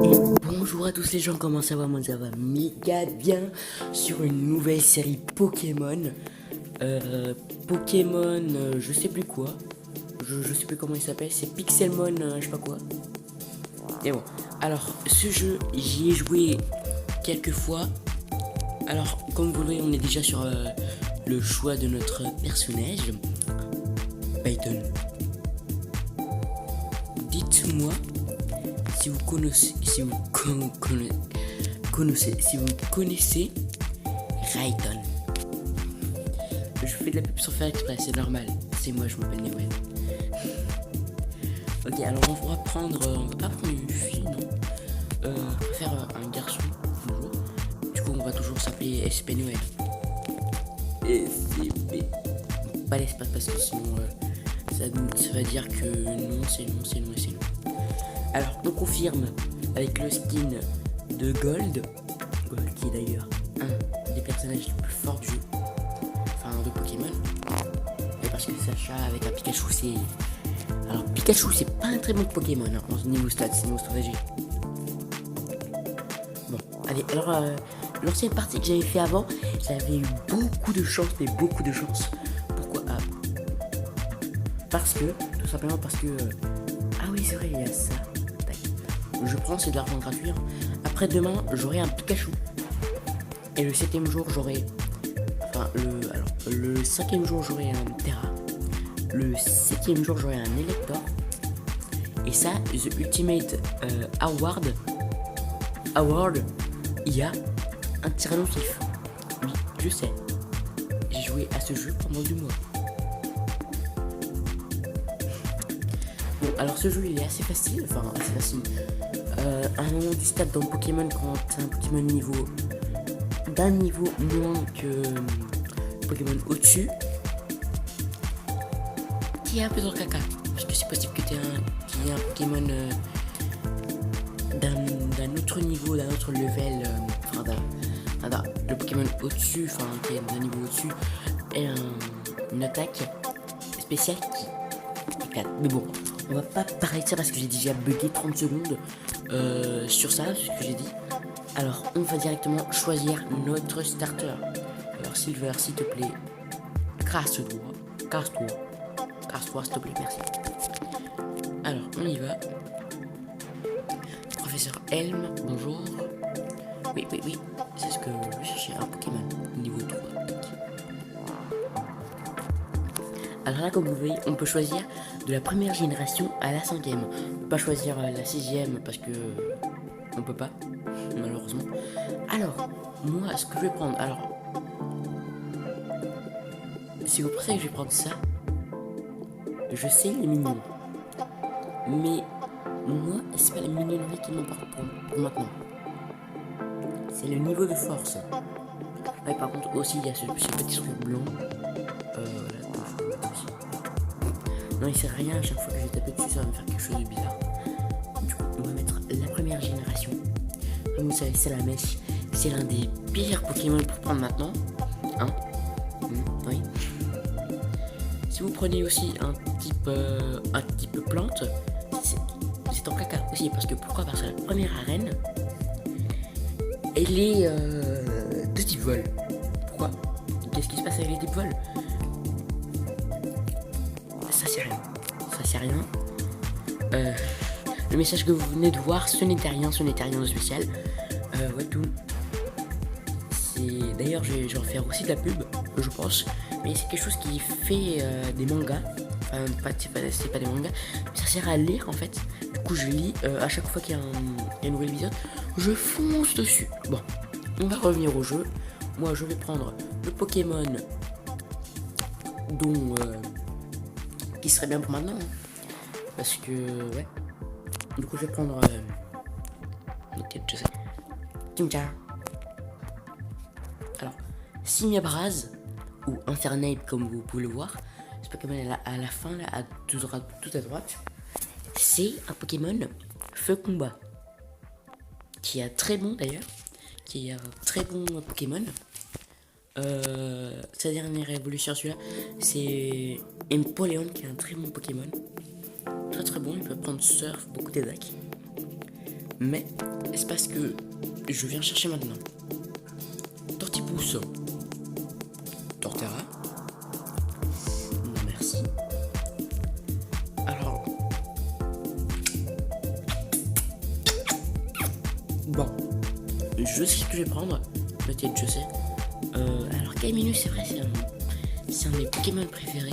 Et bonjour à tous les gens, comment ça va? Moi ça va méga bien sur une nouvelle série Pokémon. Pokémon, je sais plus quoi. Je sais plus comment il s'appelle, c'est Pixelmon, je sais pas quoi. Et bon, alors ce jeu, j'y ai joué quelques fois. Alors, comme vous le voyez, on est déjà sur le choix de notre personnage, Payton. Dites-moi si vous connaissez, si vous connaissez Rayton. Je fais de la pub sans faire exprès, c'est normal. C'est moi, je m'appelle Newell. Ok, alors on va pas prendre une fille, non. On va faire un garçon, toujours. Du coup, on va toujours s'appeler SP Noël. SCP. Pas l'espace parce que sinon, ça va dire que non, c'est non, c'est non et c'est non. Alors, on confirme avec le skin de Gold. Gold qui est d'ailleurs un des personnages les plus forts du jeu. Enfin, de Pokémon. Et parce que Sacha avec un Pikachu, c'est... Alors, Pikachu, c'est pas un très bon Pokémon hein, en niveau stats, c'est niveau stratégie. Bon, allez, alors, l'ancienne partie que j'avais fait avant, j'avais eu beaucoup de chance, mais beaucoup de chance. Pourquoi? Parce que, tout simplement parce que... ah oui, c'est vrai, il y a ça. Je prends, c'est de l'argent gratuit. Hein. Après demain, j'aurai un Pikachu. Et le 7ème jour, j'aurai... Enfin, le 5ème jour, j'aurai un Terra. Le 7ème jour, j'aurai un Elector. Et ça, The Ultimate Award, il y a un Tyrannosaurus. Oui, je sais. J'ai joué à ce jeu pendant 2 mois. Bon, alors ce jeu, il est assez facile. Enfin, assez facile. À un moment du stade dans Pokémon, quand t'as un Pokémon d'un niveau moins que Pokémon au-dessus, qui est un peu dans le caca. Parce que c'est possible que qu'il y ait un Pokémon d'un autre niveau, d'un autre level, le Pokémon au-dessus, enfin qui est d'un niveau au-dessus, et une attaque spéciale qui éclate. Mais bon, on va pas parler de ça parce que j'ai déjà bugué 30 secondes sur ça, c'est ce que j'ai dit. Alors, on va directement choisir notre starter. Alors, Silver, s'il te plaît, casse-toi, s'il te plaît, merci. Alors, on y va. Professeur Helm, bonjour. Oui, c'est ce que je cherchais, un Pokémon, niveau 3. Alors là, comme vous voyez, on peut choisir de la première génération à la 5ème. On peut pas choisir la 6ème parce que on peut pas, malheureusement. Alors, moi, ce que je vais prendre, alors, si vous pensez que je vais prendre ça, je sais les mignons, mais moi, c'est pas la mignonnerie qui m'importe pour maintenant. C'est le niveau de force. Ouais, par contre, aussi, il y a ce petit truc blanc. Non, il sert à rien, à chaque fois que je vais taper dessus, ça va me faire quelque chose de bizarre. Du coup, on va mettre la première génération. Comme vous savez, c'est la mèche. C'est l'un des pires Pokémon pour prendre maintenant. Hein oui. Si vous prenez aussi un type plante, c'est en caca aussi. Parce que pourquoi? Parce que la première arène, elle est de type vol. Pourquoi? Qu'est-ce qui se passe avec les types vol? Ça c'est rien. Le message que vous venez de voir, ce n'était rien de spécial. Ouais, tout. D'ailleurs, je vais refaire aussi de la pub, je pense. Mais c'est quelque chose qui fait des mangas. Enfin, c'est pas des mangas. Mais ça sert à lire en fait. Du coup, je lis à chaque fois qu'il y a un nouvel épisode. Je fonce dessus. Bon, on va revenir au jeu. Moi, je vais prendre le Pokémon dont qui serait bien pour maintenant. Hein. Parce que, ouais. Du coup, je vais prendre. Ok, je sais. Tincha. Alors, Signabraz, ou Infernape, comme vous pouvez le voir, ce Pokémon à la fin, là, tout à droite, c'est un Pokémon Feu Combat. Qui est très bon d'ailleurs. Qui est un très bon Pokémon. Sa dernière évolution, celui-là, c'est Empoleon, qui est un très bon Pokémon. Très bon, il peut prendre Surf, beaucoup d'attaques. Mais c'est parce que je viens chercher maintenant Tortipousse, Torterra. Non merci. Alors bon, je sais ce que je vais prendre. Peut-être je sais. Alors Kaiminus, c'est vrai, c'est un de mes Pokémon préférés.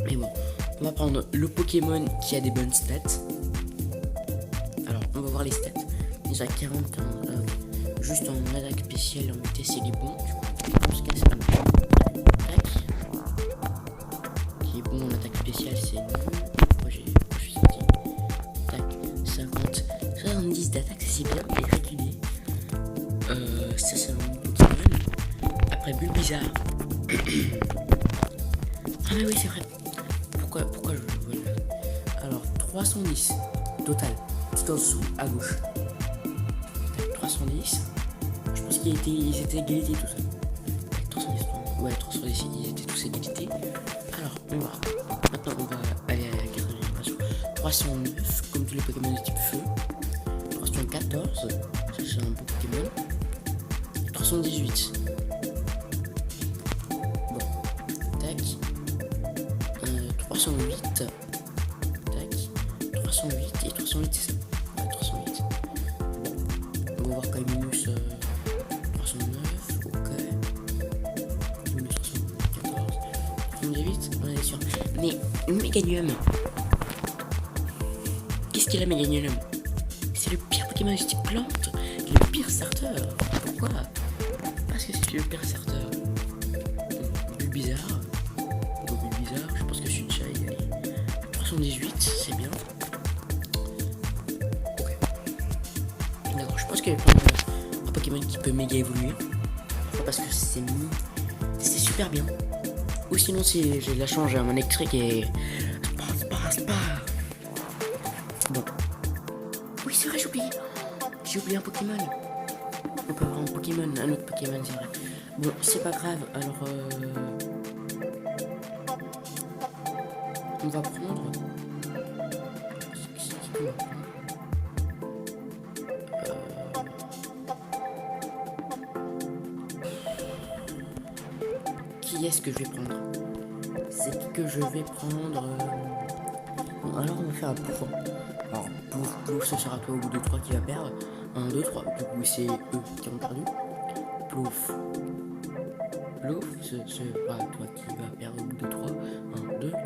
Mais bon, on va prendre le Pokémon qui a des bonnes stats. Alors on va voir les stats. Déjà 40 juste en attaque spéciale, en vitesse il est bon. Du coup on se casse un peu. Tac. Qui est bon en attaque spéciale, c'est nul. Moi je suis sorti. Tac. 50. 70 d'attaque, c'est bien. Et régulier. Ça c'est un Pokémon. Après Bulbizarre. Ah mais oui c'est vrai. Pourquoi je veux le... Alors 310 total. Tout en dessous à gauche. 310. Je pense qu'ils étaient égalités tout ça. 310. Ouais 310 ils étaient tous égalités. Alors on va. Maintenant on va aller à la 4ème génération. 309 comme tous les Pokémon de type feu. 314. Ça c'est un beau Pokémon. 318. Bon. Tac. 308. Tac. 308 et 308 c'est ça. Ouais, 308. Bon. On va voir Kaiminus 309. Ok. Kaiminus 314. 308. On est sûr. Mais Meganium. Qu'est-ce qu'il a Meganium? C'est le pire Pokémon de type plante. Le pire starter. Pourquoi? Parce que c'est le pire starter. Bulbizarre. Bulbizarre, je pense que je suis déjà égalé. 318, c'est bien. Ok. D'accord, je pense qu'il y a un Pokémon qui peut méga évoluer. Parce que c'est super bien. Ou sinon, si j'ai de la chance, j'ai un électrique et. Spar. Bon. Oui, c'est vrai, j'ai oublié un Pokémon. On peut avoir un autre Pokémon, c'est vrai. Bon, c'est pas grave, alors on va prendre... Qui est-ce que je vais prendre? C'est que je vais prendre... Bon, alors on va faire un Plouf. Alors Plouf, ce sera toi au bout de 3 qui va perdre. 1, 2, 3. Du coup c'est eux qui ont perdu. Plouf, ce sera toi qui va perdre au bout de 3. 1, 2, 3.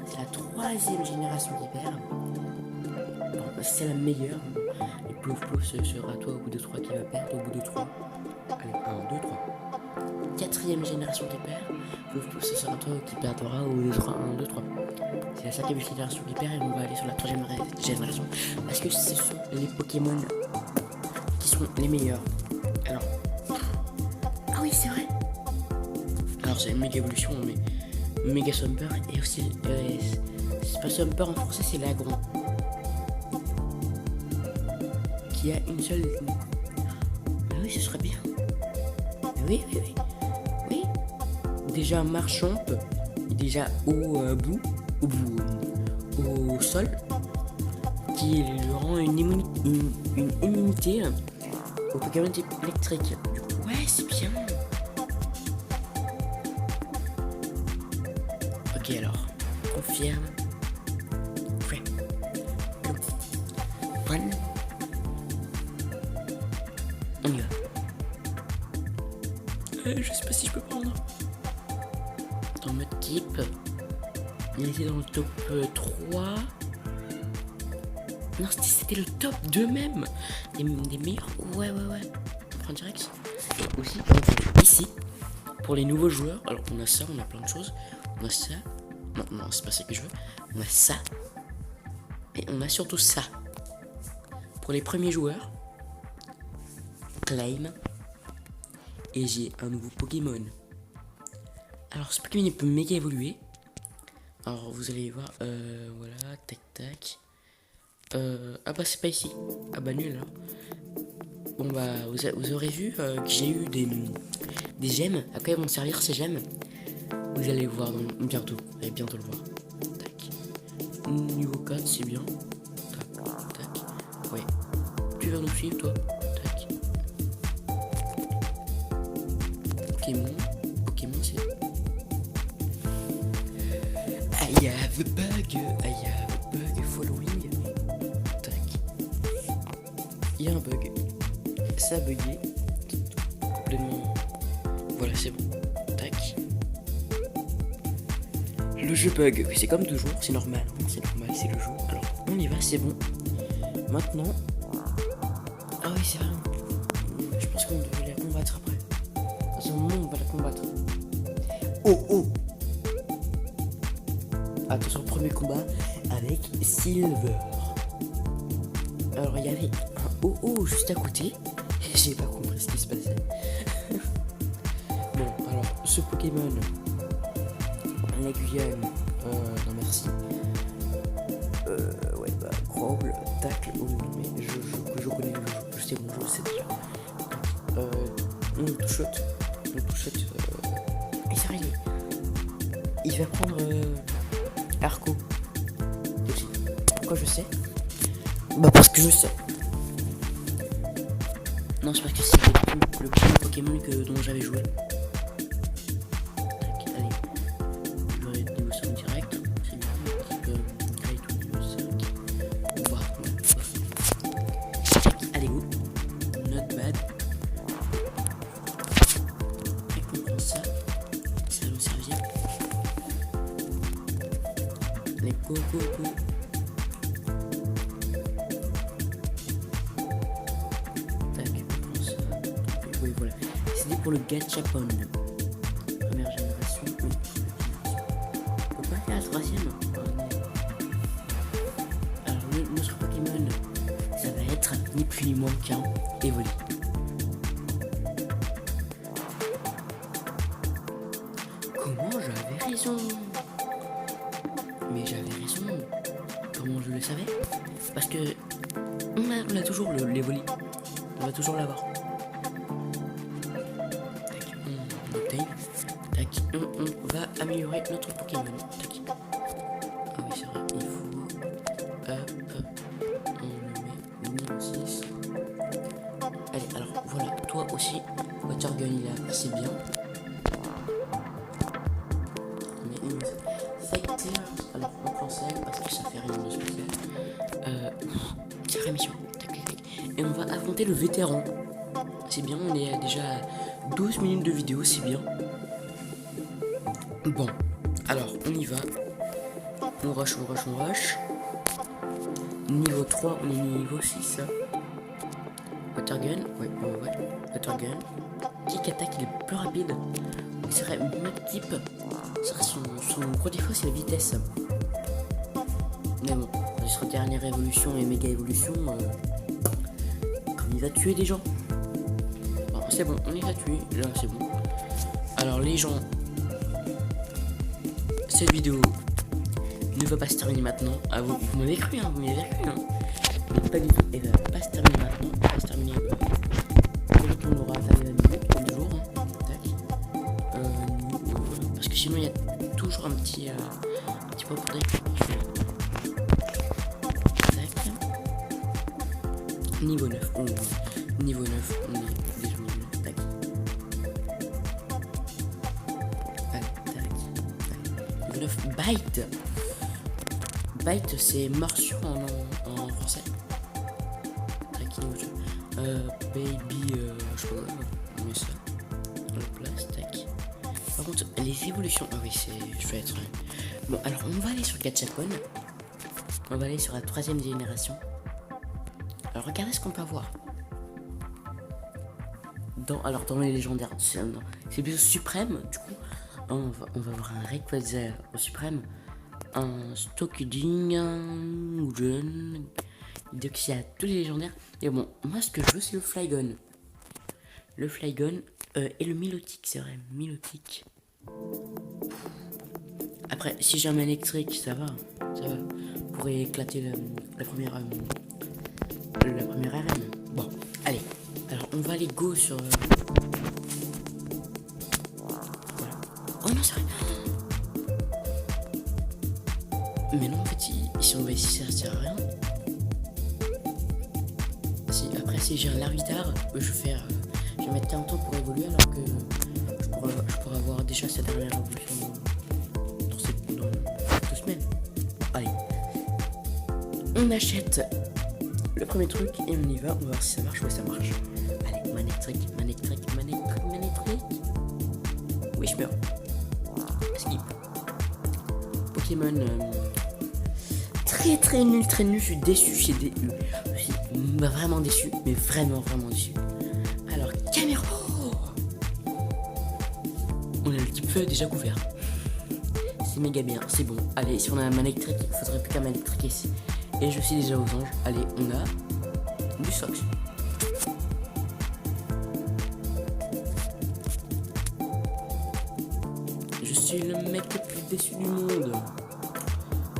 C'est la 3ème génération qui perd. Bon, c'est la meilleure. Et Plouf, ce sera toi au bout de 3 qui va perdre au bout de 3. Allez, 1, 2, 3. 4ème génération qui perd. Plouf, ce sera toi qui perdra au bout de 3. 1, 2, 3. C'est la 5ème génération qui perd et on va aller sur la 3ème génération. Parce que ce sont les Pokémon qui sont les meilleurs. Alors. Ah oui, c'est vrai. Alors c'est une méga évolution, mais méga Sumper et aussi. C'est pas Sumper en français, c'est Lagron. Qui a une seule. Ah oui, ce serait bien. Oui. Déjà Marchamp, déjà au sol, qui lui rend une immunité au Pokémon type électrique. Du coup, ouais, c'est bien. Ok, alors, confirme. Ouais. One. On y va. Je sais pas si je peux prendre. Dans mode type. Il était dans le top 3. Non, c'était le top 2 même. Des meilleurs. Ouais. On prend direct. Et aussi, ici, pour les nouveaux joueurs, alors on a ça, on a plein de choses. On a ça. Non, c'est pas ça que je veux. On a ça. Et on a surtout ça. Pour les premiers joueurs, Claim. Et j'ai un nouveau Pokémon. Alors ce Pokémon il peut méga évoluer. Alors vous allez voir, voilà, tac. Ah bah c'est pas ici. Ah bah nul hein. Bon bah vous aurez vu que j'ai eu des gemmes. À quoi ils vont servir ces gemmes? Vous allez le voir bientôt. Vous allez bientôt le voir. Tac. Niveau 4 c'est bien. Tac. Ouais. vas nous suivre, toi. Tac. Pokémon, c'est... I have a bug following. Tac. Il y a un bug. Ça a bugué. Complètement. Voilà, c'est bon. Tac. Le jeu bug. Oui, c'est comme toujours, c'est normal. C'est normal, c'est le jeu. Alors, on y va, c'est bon. Maintenant. Ah oui, c'est vrai. Je pense qu'on devait la combattre après. À ce moment, on va la combattre. Oh. Attention, premier combat avec Silver. Alors, il y avait un oh juste à côté. J'ai pas compris ce qui se passait. Bon, alors, ce Pokémon, un aiguillon, non merci. Ouais, bah, Growl, tacle, mais je connais le jeu, je sais mon jeu, c'est déjà. On touche-shot. Et ça arrive. Il va prendre Arco. Pourquoi je sais? Bah parce que je sais. Non, c'est parce que c'est le premier Pokémon dont j'avais joué. Tac, allez. Je vais être niveau 5 direct. C'est bien. Un petit peu niveau 5. On va voir. Tac, allez, go. Not bad. Et on prend ça. Ça va nous servir. Allez, go. Oui, voilà. C'était pour le Gachapon. Première génération. Oui. On peut pas faire la troisième. Alors, notre Pokémon, ça va être ni plus ni moins qu'un Evoli. Comment j'avais raison? Mais j'avais raison. Comment je le savais? Parce que on a toujours l'Evoli. On va toujours l'avoir. Tac, on va améliorer notre Pokémon. Tac. Ah oui, c'est vrai, il faut. On le met niveau 6. Allez, alors voilà, toi aussi, Watergun il est assez bien. Mais Fighter, alors on cancelle parce que ça fait rien de spécial. Sacrée mission. Tac. Et on va affronter le vétéran. C'est bien, on est déjà à 12 minutes de vidéo, c'est bien. Bon, alors on y va. On rush. Niveau 3, on est niveau 6. Watergun, ouais. Watergun. Kick attaque, il est plus rapide. Il serait même type. Son gros défaut, c'est la vitesse. Mais bon, sur dernière évolution et méga évolution, comme il va tuer des gens. Bon, c'est bon, on les a tués. Là, c'est bon. Alors, les gens. Cette vidéo ne va pas se terminer maintenant. Ah, vous m'avez cru, hein, Mais pas du tout. Elle va pas se terminer maintenant. Elle va se terminer. Peut-être qu'on aura atteint la minute, comme toujours. Hein. Tac. Parce que sinon, il y a toujours un petit point pour dire. Tac. Niveau 9. Niveau 9, on est déjà niveau 9. Tac. Bite. Bite, c'est morsure en français. Baby, je sais pas, on met ça dans la place, tac. Par contre, les évolutions, ah oui, je vais être... Bon, alors on va aller sur Gachapon. On va aller sur la 3ème génération. Alors regardez ce qu'on peut avoir. Dans les légendaires, c'est plutôt suprême, du coup. On va avoir un Rayquaza au suprême, un Stockuding, un Jeune, donc il y a tous les légendaires. Et bon, moi ce que je veux c'est le Flygon. Le Flygon et le Milotic, c'est vrai, Milotic. Après, si j'ai un électrique, ça va. Pour éclater la première arène. Bon, allez. Alors on va aller go sur... Oh non, c'est vrai. Mais non, en fait, si on va ici, ça sert à rien. Après, si j'ai un larvitar, je vais mettre 40 ans pour évoluer, alors que je pourrais avoir déjà sa dernière évolution dans 2 semaines. Allez, on achète le premier truc et on y va. On va voir si ça marche. Ouais, ça marche. Allez, manectrique. Oui, je meurs. Skip. Pokémon très nul. Je suis déçu. Je suis vraiment déçu, mais vraiment déçu. Alors, caméra. On a le type feu déjà couvert. C'est méga bien, c'est bon. Allez, si on a un manectrique, il faudrait plus qu'un manectrique ici. Et je suis déjà aux anges. Allez, on a du Sox. Je suis le mec le plus déçu du monde.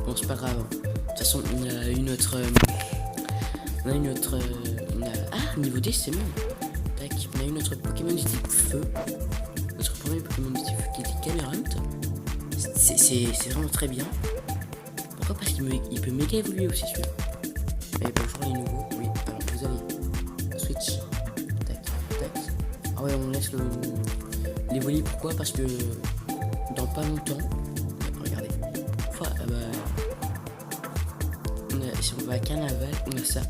Bon, c'est pas grave. De toute façon, on a une autre. Ah, niveau 10, c'est bon. Tac, on a une autre Pokémon du type feu. Notre premier Pokémon du type feu qui était Camerunt. C'est vraiment très bien. Pourquoi? Parce qu'il peut méga évoluer aussi celui-là. Mais bonjour les nouveaux. Oui, alors vous avez switch. Tac. Ah ouais, on laisse l'évoluer. Pourquoi? Parce que dans pas longtemps, regardez. Si on va à Carnaval, on a ça.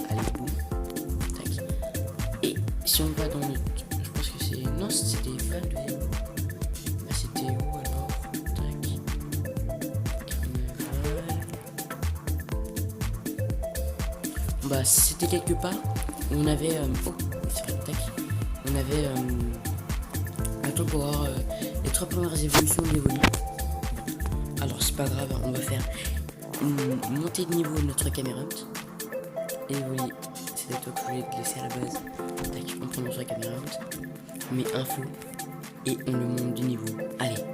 Allez, boum. Tac. Et si on va dans le... Je pense que c'est... Non, c'était pas le deuxième. Ah, c'était où alors? Tac. Carnaval. Bah, c'était quelque part. On avait... Oh, c'est vrai, tac. On avait... un temps pour avoir les 3 premières évolutions de l'Evoli. Alors, c'est pas grave, on va faire une montée de niveau de notre Camerunt. Et oui, c'était toi que je voulais te laisser à la base. Tac, on prend notre Camerunt, on met un feu et on le monte du niveau. Allez,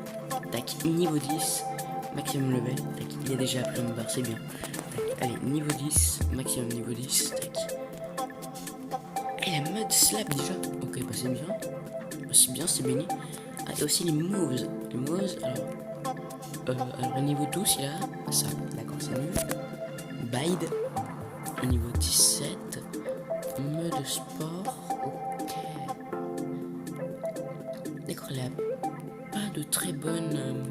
tac, niveau 10, maximum level. Tac, il a déjà appris une barre, c'est bien. Tac, allez, niveau 10, maximum niveau 10. Tac. Et la mode slap déjà. Ok, bah c'est bien. C'est bien, c'est béni. Ah, et aussi les moves. Les moves, alors niveau 12, il a ça. D'accord, c'est nul. Bide. Niveau 17. Mode sport. Ok. D'accord, il a pas de très bonne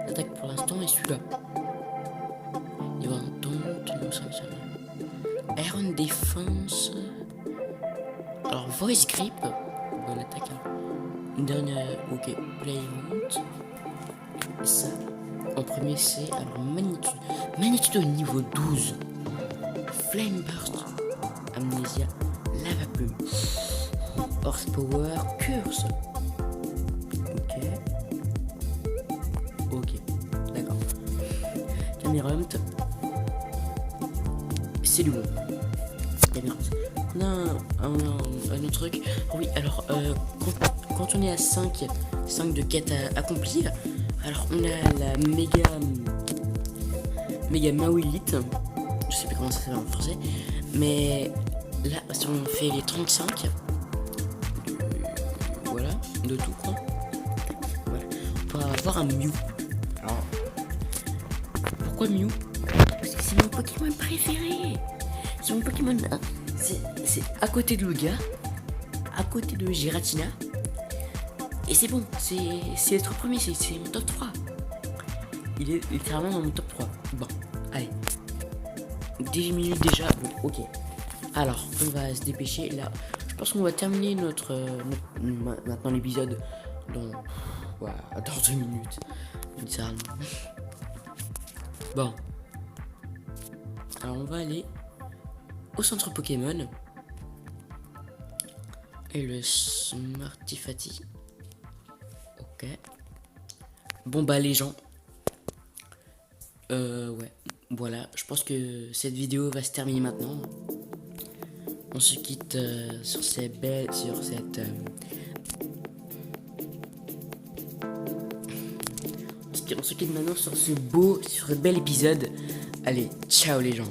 attaque pour l'instant. Et celui-là. Il va en taunt. Non, ça va. Iron Defense. Alors, Voice Grip. Bonne attaque. Hein. Une dernière. Ok. Play Mount. Ça. En premier, c'est alors Magnitude au niveau 12. Flame Burst. Amnésia. Lava Plume. Horsepower. Curse. Ok. D'accord. Camerunt. C'est du bon. Camerunt. On a un autre truc. Oui, alors, quand on est à 5 de quêtes à accomplir, alors on a la méga Mawilite. Je sais plus comment ça s'appelle en français. Mais là, si on fait les 35, voilà, de tout quoi. Voilà. On pourra avoir un Mew. Alors, pourquoi Mew? Parce que c'est mon Pokémon préféré. C'est mon Pokémon. Hein. C'est à côté de Lugia, à côté de Giratina. Et c'est bon, c'est le top premier, c'est mon top 3. Il est littéralement dans mon top 3. Bon, allez. 10 minutes déjà, bon, ok. Alors, on va se dépêcher. Là, je pense qu'on va terminer maintenant l'épisode dans 2 minutes. Littéralement. Bon. Alors, on va aller au centre Pokémon. Et le Smartifati. Ok. Bon bah les gens. Ouais. Voilà. Je pense que cette vidéo va se terminer maintenant. On se quitte sur cette on se quitte maintenant sur ce bel épisode. Allez, ciao les gens.